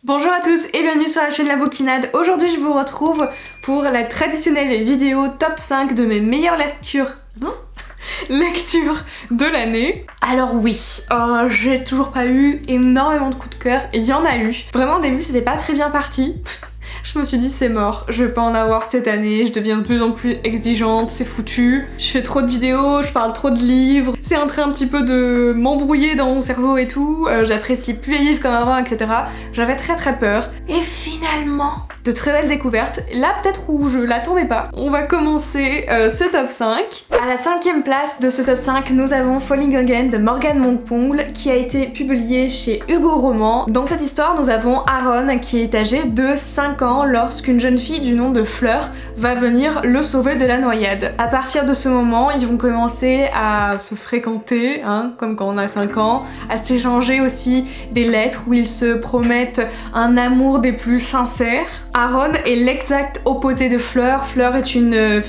Bonjour à tous et bienvenue sur la chaîne La Bouquinade. Aujourd'hui je vous retrouve pour la traditionnelle vidéo top 5 de mes meilleures lectures de l'année. Alors oui, j'ai toujours pas eu énormément de coups de cœur, il y en a eu. Vraiment au début c'était pas très bien parti. Je me suis dit c'est mort, je vais pas en avoir cette année, je deviens de plus en plus exigeante, c'est foutu. Je fais trop de vidéos, je parle trop de livres, c'est en train un petit peu de m'embrouiller dans mon cerveau et tout, j'apprécie plus les livres comme avant, etc. J'avais très peur. Et finalement, de très belles découvertes. Là peut-être où je l'attendais pas. On va commencer ce top 5. À la 5e place de ce top 5, nous avons Falling Again de Morgane Monpongle qui a été publié chez Hugo Roman. Dans cette histoire, nous avons Aaron qui est âgé de 5 ans lorsqu'une jeune fille du nom de Fleur va venir le sauver de la noyade. À partir de ce moment, ils vont commencer à se fréquenter, comme quand on a 5 ans, à s'échanger aussi des lettres où ils se promettent un amour des plus sincères. Aaron est l'exact opposé de Fleur. Fleur est une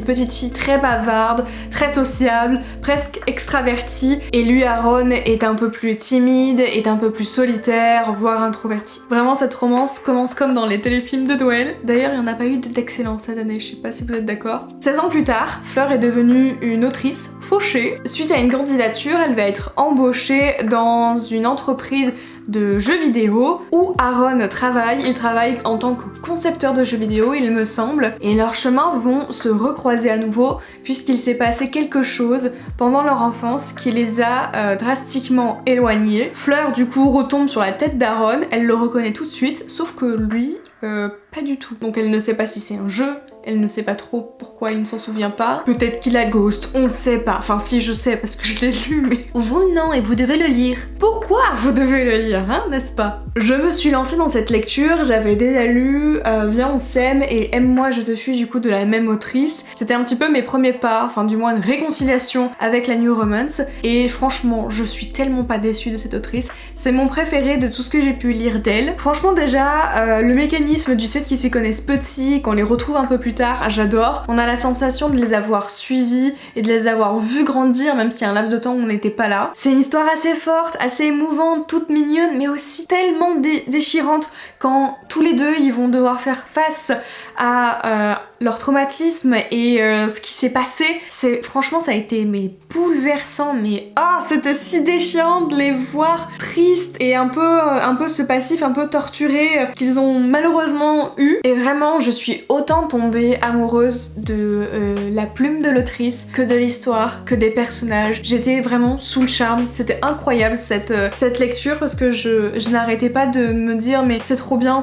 petite fille très bavarde, très sociable, presque extravertie, et lui, Aaron, est un peu plus timide, est un peu plus solitaire, voire introverti. Vraiment, cette romance commence comme dans les téléfilms de Noël. D'ailleurs, il n'y en a pas eu d'excellent cette année, je sais pas si vous êtes d'accord. 16 ans plus tard, Fleur est devenue une autrice fauchée. Suite à une candidature, elle va être embauchée dans une entreprise de jeux vidéo où Aaron travaille. Il travaille en tant que concepteur de jeux vidéo, il me semble, et leurs chemins vont se recroiser à nouveau puisqu'il s'est passé quelque chose pendant leur enfance qui les a drastiquement éloignés. Fleur du coup retombe sur la tête d'Aaron, elle le reconnaît tout de suite, sauf que lui, pas du tout. Donc elle ne sait pas si c'est un jeu, elle ne sait pas trop pourquoi il ne s'en souvient pas. Peut-être qu'il a ghost, on ne sait pas. Enfin si, je sais parce que je l'ai lu, mais vous non, et vous devez le lire. Pourquoi vous devez le lire, n'est-ce pas? Je me suis lancée dans cette lecture, j'avais déjà lu Viens on s'aime et Aime-moi je te fuis du coup de la même autrice. C'était un petit peu mes premiers pas, enfin du moins une réconciliation avec la New Romance, et franchement je suis tellement pas déçue de cette autrice. C'est mon préféré de tout ce que j'ai pu lire d'elle. Franchement déjà, le mécanisme du fait qu'ils s'y connaissent petits, qu'on les retrouve un peu plus tard, j'adore. On a la sensation de les avoir suivis et de les avoir vus grandir, même s'il y a un laps de temps où on n'était pas là. C'est une histoire assez forte, assez émouvante, toute mignonne, mais aussi tellement déchirante quand tous les deux ils vont devoir faire face à leur traumatisme et ce qui s'est passé. Franchement ça a été bouleversant, c'était si déchirant de les voir tristes et un peu ce passif un peu torturé qu'ils ont malheureusement eu. Et vraiment je suis autant tombée amoureuse de la plume de l'autrice que de l'histoire, que des personnages. J'étais vraiment sous le charme, c'était incroyable cette lecture parce que je n'arrêtais pas de me dire mais c'est trop bien,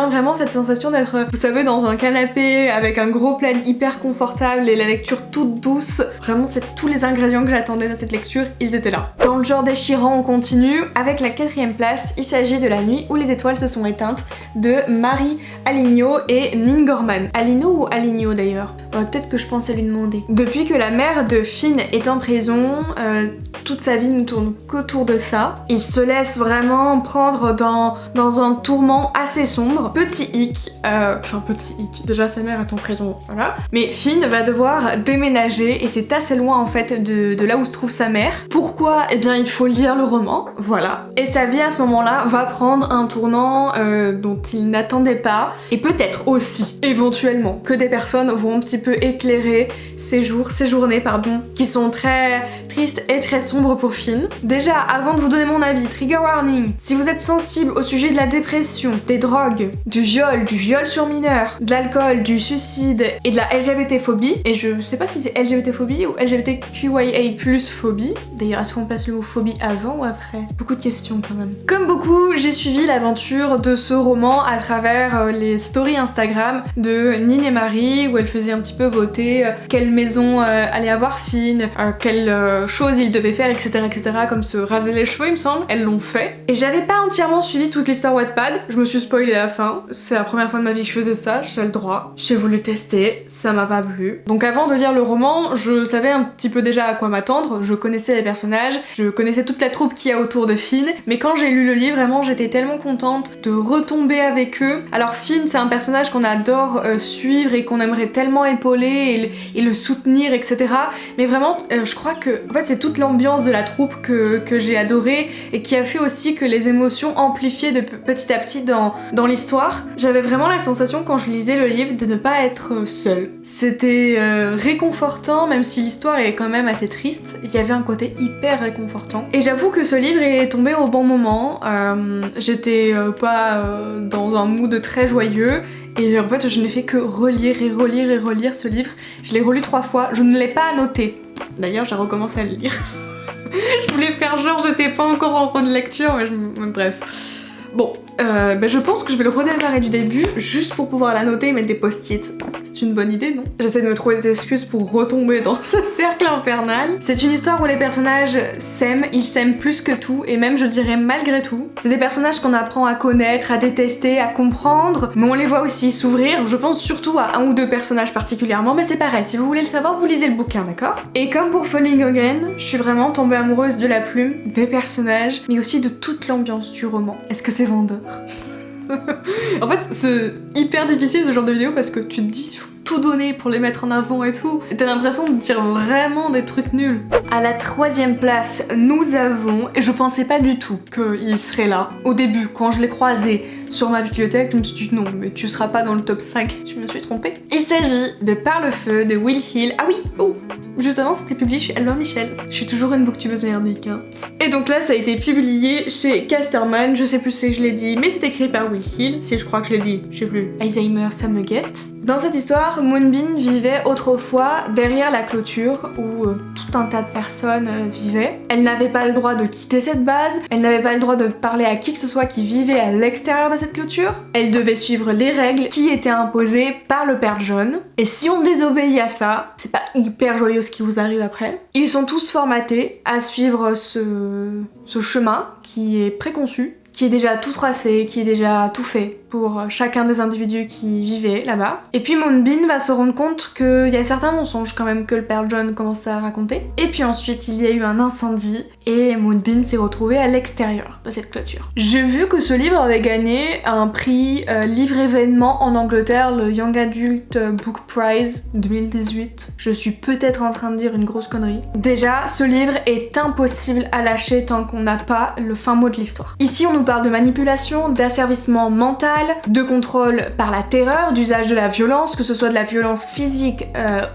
vraiment cette sensation d'être, vous savez, dans un canapé avec un gros plaid hyper confortable et la lecture toute douce. Vraiment c'est tous les ingrédients que j'attendais dans cette lecture, ils étaient là. Dans le genre déchirant, on continue avec la 4e place. Il s'agit de La nuit où les étoiles se sont éteintes de Marie Aligno et Nin Gorman. Alino ou Aligno d'ailleurs, peut-être que je pense à lui demander. Depuis que la mère de Finn est en prison, toute sa vie ne tourne qu'autour de ça. Il se laisse vraiment prendre dans un tourment assez sombre. Petit hic, déjà sa mère est en prison, voilà. Mais Finn va devoir déménager et c'est assez loin en fait de là où se trouve sa mère. Pourquoi? Eh bien il faut lire le roman, voilà. Et sa vie à ce moment-là va prendre un tournant dont il n'attendait pas, et peut-être aussi, éventuellement, que des personnes vont un petit peu éclairer ces journées, qui sont très tristes et très sombres pour Finn. Déjà, avant de vous donner mon avis, trigger warning, si vous êtes sensible au sujet de la dépression, des drogues, du viol sur mineur, de l'alcool, du suicide et de la LGBT-phobie, et je sais pas si c'est LGBT-phobie ou LGBTQIA+ phobie, d'ailleurs est-ce qu'on place le mot phobie avant ou après? Beaucoup de questions quand même. Comme beaucoup, j'ai suivi l'aventure de ce roman à travers les stories Instagram de Nin et Marie, où elle faisait un petit peu voter quelle maison allait avoir Finn, quelle chose il devait faire, etc., comme se raser les cheveux il me semble. Elles l'ont fait. Et j'avais pas entièrement suivi toute l'histoire Wattpad, je me suis spoilé à la fin. C'est la première fois de ma vie que je faisais ça, j'ai le droit. J'ai voulu tester, ça m'a pas plu. Donc avant de lire le roman, je savais un petit peu déjà à quoi m'attendre, je connaissais les personnages, je connaissais toute la troupe qu'il y a autour de Finn, mais quand j'ai lu le livre, vraiment j'étais tellement contente de retomber avec eux. Alors Finn, c'est un personnage qu'on adore suivre et qu'on aimerait tellement épauler et le soutenir, etc. Mais vraiment, je crois que En fait, c'est toute l'ambiance de la troupe que j'ai adorée et qui a fait aussi que les émotions amplifiaient de petit à petit dans l'histoire. J'avais vraiment la sensation quand je lisais le livre de ne pas être seule. C'était réconfortant, même si l'histoire est quand même assez triste. Il y avait un côté hyper réconfortant. Et j'avoue que ce livre est tombé au bon moment. J'étais pas dans un mood très joyeux. Et en fait, je n'ai fait que relire et relire et relire ce livre. Je l'ai relu 3 fois. Je ne l'ai pas annoté. D'ailleurs, j'ai recommencé à le lire. Je voulais faire genre j'étais pas encore en cours de lecture, mais bref. Bon, je pense que je vais le redémarrer du début, juste pour pouvoir la noter et mettre des post-it. C'est une bonne idée, non? J'essaie de me trouver des excuses pour retomber dans ce cercle infernal. C'est une histoire où les personnages s'aiment, ils s'aiment plus que tout, et même je dirais malgré tout. C'est des personnages qu'on apprend à connaître, à détester, à comprendre, mais on les voit aussi s'ouvrir. Je pense surtout à 1 ou 2 personnages particulièrement, mais c'est pareil, si vous voulez le savoir, vous lisez le bouquin, d'accord? Et comme pour Falling Again, je suis vraiment tombée amoureuse de la plume, des personnages, mais aussi de toute l'ambiance du roman. Est-ce que c'est vendeur? En fait, c'est hyper difficile ce genre de vidéo parce que tu te dis faut tout donner pour les mettre en avant et tout. Et t'as l'impression de dire vraiment des trucs nuls. À la 3e place, nous avons, et je pensais pas du tout qu'il serait là. Au début, quand je l'ai croisé sur ma bibliothèque, je me suis dit non, mais tu seras pas dans le top 5. Je me suis trompée. Il s'agit de Par le feu de Will Hill. Ah oui, oh, juste avant, c'était publié chez Albin Michel. Je suis toujours une booktubeuse merdique, hein. Et donc là, ça a été publié chez Casterman. Je sais plus si je l'ai dit, mais c'est écrit par Will Hill. Si je crois que je l'ai dit, je sais plus. Alzheimer, ça me guette. Dans cette histoire, Moonbin vivait autrefois derrière la clôture où tout un tas de personnes vivaient. Elle n'avait pas le droit de quitter cette base, elle n'avait pas le droit de parler à qui que ce soit qui vivait à l'extérieur de cette clôture. Elle devait suivre les règles qui étaient imposées par le père John. Et si on désobéit à ça, c'est pas hyper joyeux ce qui vous arrive après. Ils sont tous formatés à suivre ce chemin qui est préconçu, qui est déjà tout tracé, qui est déjà tout fait pour chacun des individus qui vivaient là-bas. Et puis Moonbin va se rendre compte qu'il y a certains mensonges quand même que le père John commence à raconter. Et puis ensuite il y a eu un incendie et Moonbin s'est retrouvé à l'extérieur de cette clôture. J'ai vu que ce livre avait gagné un prix livre événement en Angleterre, le Young Adult Book Prize 2018. Je suis peut-être en train de dire une grosse connerie. Déjà, ce livre est impossible à lâcher tant qu'on n'a pas le fin mot de l'histoire. Ici on nous parle de manipulation, d'asservissement mental, de contrôle par la terreur, d'usage de la violence, que ce soit de la violence physique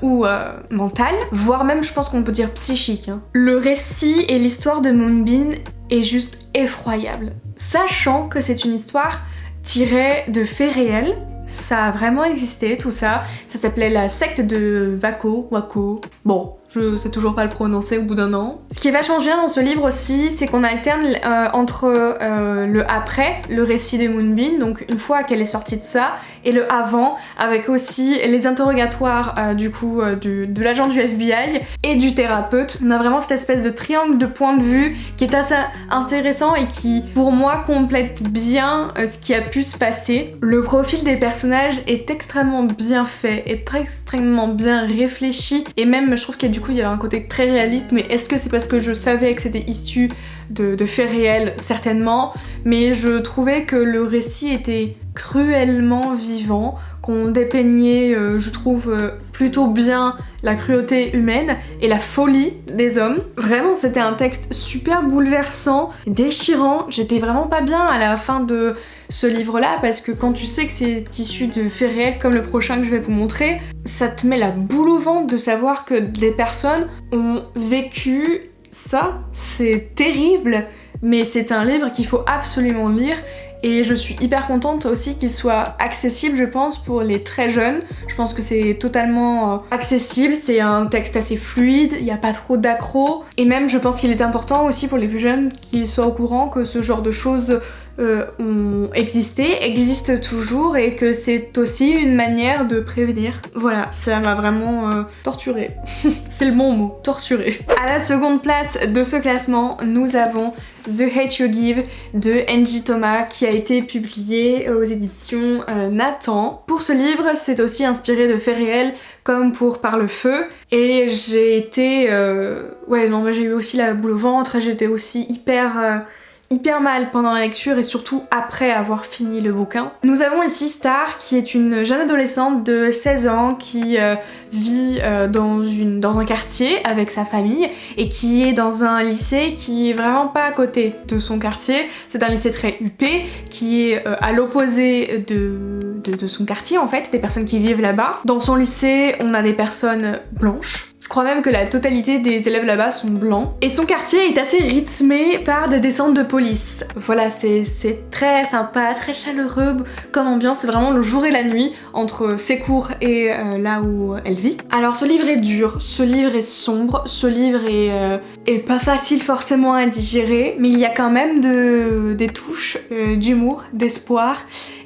ou mentale, voire même je pense qu'on peut dire psychique. Hein. Le récit et l'histoire de Moonbin est juste effroyable. Sachant que c'est une histoire tirée de faits réels, ça a vraiment existé tout ça, ça s'appelait la secte de Wako, bon, je sais toujours pas le prononcer au bout d'un an. Ce qui est vachement bien dans ce livre aussi, c'est qu'on alterne entre le après, le récit de Moonbin, donc une fois qu'elle est sortie de ça, et le avant, avec aussi les interrogatoires de l'agent du FBI et du thérapeute. On a vraiment cette espèce de triangle de points de vue qui est assez intéressant et qui, pour moi, complète bien ce qui a pu se passer. Le profil des personnages est extrêmement bien fait, est extrêmement bien réfléchi, et même je trouve qu'il y a il y a un côté très réaliste, mais est-ce que c'est parce que je savais que c'était issu de faits réels? Certainement, mais je trouvais que le récit était cruellement vivant, qu'on dépeignait, je trouve, plutôt bien la cruauté humaine et la folie des hommes. Vraiment, c'était un texte super bouleversant, déchirant. J'étais vraiment pas bien à la fin de ce livre-là parce que quand tu sais que c'est issu de faits réels comme le prochain que je vais vous montrer, ça te met la boule au ventre de savoir que des personnes ont vécu ça. C'est terrible, mais c'est un livre qu'il faut absolument lire. Et je suis hyper contente aussi qu'il soit accessible, je pense, pour les très jeunes. Je pense que c'est totalement accessible, c'est un texte assez fluide, il n'y a pas trop d'accros. Et même, je pense qu'il est important aussi pour les plus jeunes qu'ils soient au courant que ce genre de choses ont existé, existent toujours, et que c'est aussi une manière de prévenir. Voilà, ça m'a vraiment torturée. C'est le bon mot, torturée. À la seconde place de ce classement, nous avons The Hate You Give de Angie Thomas, qui a été publié aux éditions Nathan. Pour ce livre, c'est aussi inspiré de faits réels comme pour Par le feu, et j'ai été... ouais, non, j'ai eu aussi la boule au ventre, j'étais aussi hyper hyper mal pendant la lecture et surtout après avoir fini le bouquin. Nous avons ici Star qui est une jeune adolescente de 16 ans qui vit dans un quartier avec sa famille et qui est dans un lycée qui est vraiment pas à côté de son quartier. C'est un lycée très huppé qui est à l'opposé de son quartier en fait, des personnes qui vivent là-bas. Dans son lycée, on a des personnes blanches. Je crois même que la totalité des élèves là-bas sont blancs. Et son quartier est assez rythmé par des descentes de police. Voilà, c'est très sympa, très chaleureux comme ambiance. C'est vraiment le jour et la nuit entre ses cours et là où elle vit. Alors ce livre est dur, ce livre est sombre, ce livre est pas facile forcément à digérer, mais il y a quand même des touches d'humour, d'espoir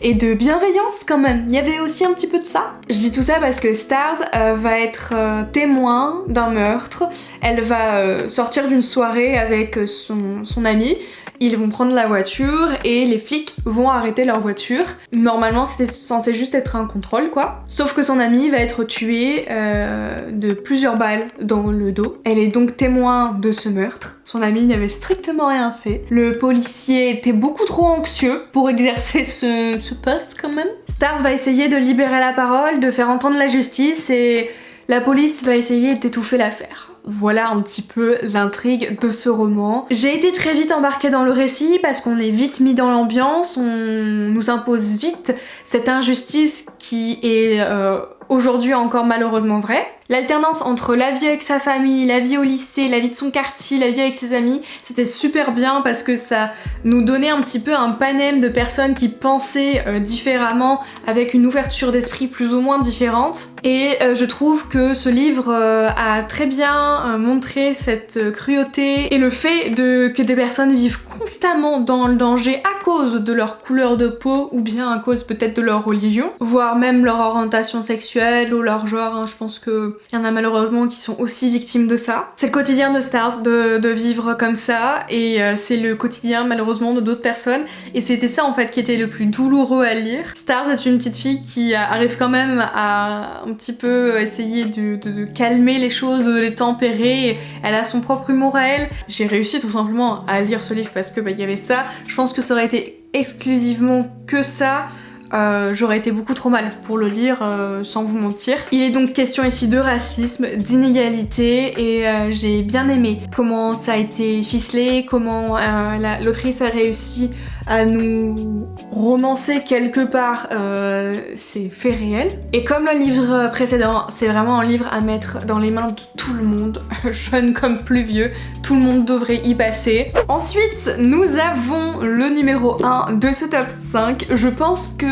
et de bienveillance quand même. Il y avait aussi un petit peu de ça. Je dis tout ça parce que Stars va être témoin d'un meurtre. Elle va sortir d'une soirée avec son ami. Ils vont prendre la voiture et les flics vont arrêter leur voiture. Normalement c'était censé juste être un contrôle quoi. Sauf que son ami va être tué de plusieurs balles dans le dos. Elle est donc témoin de ce meurtre. Son ami n'avait strictement rien fait. Le policier était beaucoup trop anxieux pour exercer ce poste quand même. Stars va essayer de libérer la parole, de faire entendre la justice et la police va essayer d'étouffer l'affaire. Voilà un petit peu l'intrigue de ce roman. J'ai été très vite embarquée dans le récit parce qu'on est vite mis dans l'ambiance, on nous impose vite cette injustice qui est aujourd'hui encore malheureusement vraie. L'alternance entre la vie avec sa famille, la vie au lycée, la vie de son quartier, la vie avec ses amis, c'était super bien parce que ça nous donnait un petit peu un panel de personnes qui pensaient différemment avec une ouverture d'esprit plus ou moins différente. Et je trouve que ce livre a très bien montré cette cruauté et le fait que des personnes vivent constamment dans le danger à cause de leur couleur de peau ou bien à cause peut-être de leur religion, voire même leur orientation sexuelle ou leur genre, hein. Je pense que il y en a malheureusement qui sont aussi victimes de ça. C'est le quotidien de Stars de vivre comme ça et c'est le quotidien malheureusement de d'autres personnes et c'était ça en fait qui était le plus douloureux à lire. Stars est une petite fille qui arrive quand même à un petit peu essayer de calmer les choses, de les tempérer. Elle a son propre humour à elle. J'ai réussi tout simplement à lire ce livre parce que il y avait ça. Je pense que ça aurait été exclusivement que ça. J'aurais été beaucoup trop mal pour le lire sans vous mentir. Il est donc question ici de racisme, d'inégalité et j'ai bien aimé comment ça a été ficelé, comment l'autrice a réussi à nous romancer quelque part ces faits réels. Et comme le livre précédent, c'est vraiment un livre à mettre dans les mains de tout le monde, jeune comme plus vieux, tout le monde devrait y passer. Ensuite, nous avons le numéro 1 de ce top 5. Je pense que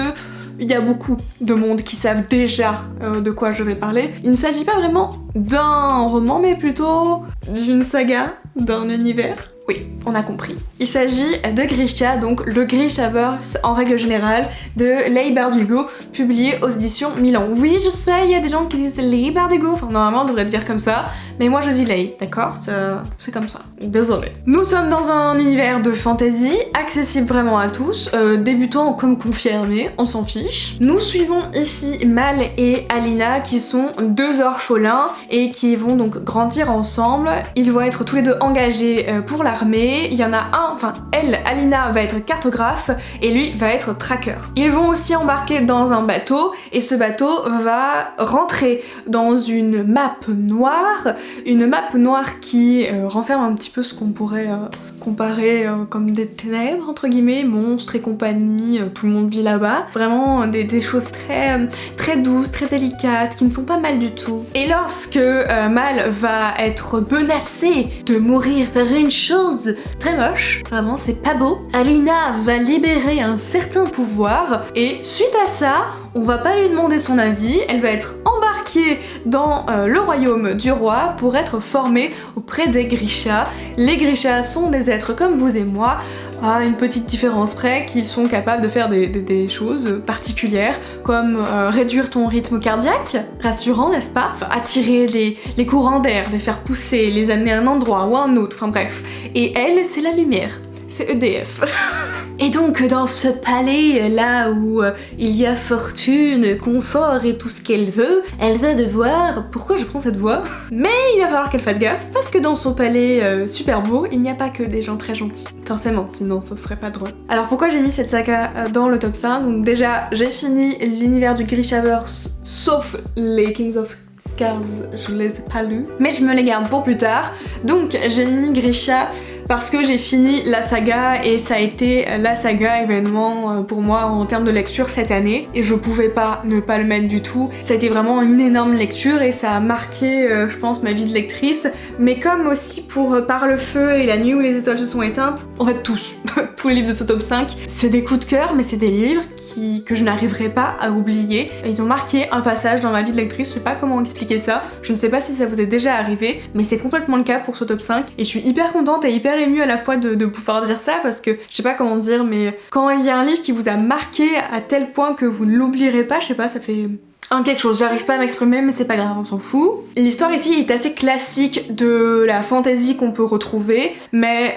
il y a beaucoup de monde qui savent déjà de quoi je vais parler. Il ne s'agit pas vraiment d'un roman, mais plutôt d'une saga, d'un univers. Oui, on a compris. Il s'agit de Grisha, donc le Grishaverse en règle générale, de Leigh Bardugo, publié aux éditions Milan. Oui, je sais, il y a des gens qui disent Leigh Bardugo, enfin normalement on devrait dire comme ça, mais moi je dis Leigh, d'accord? C'est comme ça. Désolée. Nous sommes dans un univers de fantasy, accessible vraiment à tous, débutants comme confirmés, on s'en fiche. Nous suivons ici Mal et Alina qui sont deux orphelins et qui vont donc grandir ensemble. Ils vont être tous les deux engagés pour l'armée. Il y en a un, enfin elle, Alina, va être cartographe et lui va être tracker. Ils vont aussi embarquer dans un bateau et ce bateau va rentrer dans une map noire qui renferme un petit peu ce qu'on pourrait comparer comme des ténèbres entre guillemets, monstres et compagnie, tout le monde vit là-bas. Vraiment des choses très douces, très délicates, qui ne font pas mal du tout. Et lorsque Mal va être menacé de mourir par une chose très moche, vraiment c'est pas beau, Alina va libérer un certain pouvoir et suite à ça, on va pas lui demander son avis, elle va être embarquée dans le royaume du roi pour être formée auprès des Grishas. Les Grishas sont des êtres comme vous et moi, à une petite différence près qu'ils sont capables de faire des choses particulières comme réduire ton rythme cardiaque, rassurant n'est-ce pas, attirer les courants d'air, les faire pousser, les amener à un endroit ou à un autre, enfin bref. Et elle, c'est la lumière, c'est EDF. Et donc dans ce palais là où il y a fortune, confort et tout ce qu'elle veut, elle va devoir... Pourquoi je prends cette voix? Mais il va falloir qu'elle fasse gaffe parce que dans son palais super beau, il n'y a pas que des gens très gentils. Forcément, sinon ça serait pas drôle. Alors pourquoi j'ai mis cette saga dans le top 5? Donc déjà, j'ai fini l'univers du Grishaverse sauf les Kings of Scars, je les ai pas lus, mais je me les garde pour plus tard. Donc j'ai mis Grisha parce que j'ai fini la saga et ça a été la saga événement pour moi en termes de lecture cette année et je pouvais pas ne pas le mettre du tout. Ça a été vraiment une énorme lecture et ça a marqué je pense ma vie de lectrice, mais comme aussi pour Par le feu et La nuit où les étoiles se sont éteintes, en fait tous les livres de ce top 5, c'est des coups de cœur mais c'est des livres que je n'arriverai pas à oublier. Et ils ont marqué un passage dans ma vie de lectrice, je sais pas comment expliquer ça, je ne sais pas si ça vous est déjà arrivé, mais c'est complètement le cas pour ce top 5 et je suis hyper contente et hyper émue à la fois de pouvoir dire ça parce que je sais pas comment dire, mais quand il y a un livre qui vous a marqué à tel point que vous ne l'oublierez pas, je sais pas, ça fait... quelque chose, j'arrive pas à m'exprimer mais c'est pas grave, on s'en fout. L'histoire ici est assez classique de la fantasy qu'on peut retrouver, mais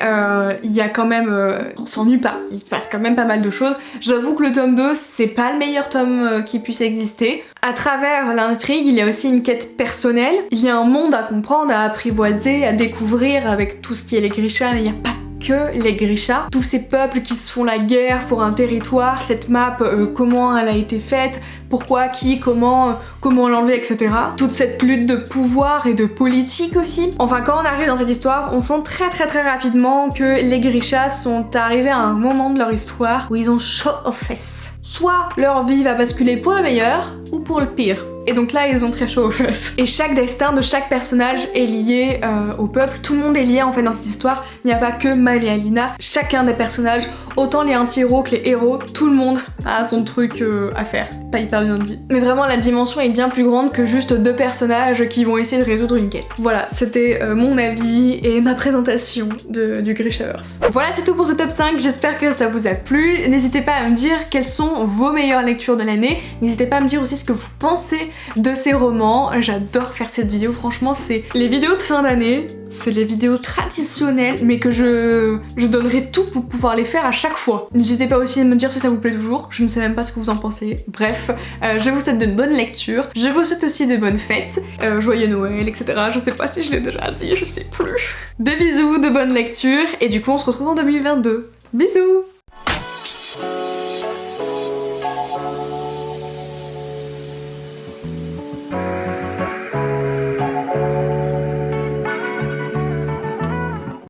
il y a quand même... on s'ennuie pas, il se passe quand même pas mal de choses. J'avoue que le tome 2 c'est pas le meilleur tome qui puisse exister. À travers l'intrigue, il y a aussi une quête personnelle, il y a un monde à comprendre, à apprivoiser, à découvrir avec tout ce qui est les Grisha, mais il y a pas que les Grisha, tous ces peuples qui se font la guerre pour un territoire, cette map, comment elle a été faite, pourquoi, qui, comment l'enlever, etc. Toute cette lutte de pouvoir et de politique aussi. Enfin, quand on arrive dans cette histoire, on sent très rapidement que les Grisha sont arrivés à un moment de leur histoire où ils ont chaud aux fesses. Soit leur vie va basculer pour le meilleur, ou pour le pire. Et donc là, ils ont très chaud aux fesses. Et chaque destin de chaque personnage est lié au peuple. Tout le monde est lié en fait dans cette histoire. Il n'y a pas que Mal et Alina. Chacun des personnages, autant les anti-héros que les héros, tout le monde a son truc à faire. Pas hyper bien dit. Mais vraiment, la dimension est bien plus grande que juste deux personnages qui vont essayer de résoudre une quête. Voilà, c'était mon avis et ma présentation du Grishaverse. Voilà, c'est tout pour ce top 5. J'espère que ça vous a plu. N'hésitez pas à me dire quelles sont vos meilleures lectures de l'année. N'hésitez pas à me dire aussi ce que vous pensez de ces romans. J'adore faire cette vidéo, franchement c'est les vidéos de fin d'année, c'est les vidéos traditionnelles mais que je donnerai tout pour pouvoir les faire à chaque fois. N'hésitez pas aussi à me dire si ça vous plaît toujours, je ne sais même pas ce que vous en pensez. Bref, je vous souhaite de bonnes lectures, je vous souhaite aussi de bonnes fêtes, joyeux Noël, etc. Je sais pas si je l'ai déjà dit, je sais plus. Des bisous, de bonnes lectures et du coup on se retrouve en 2022. Bisous!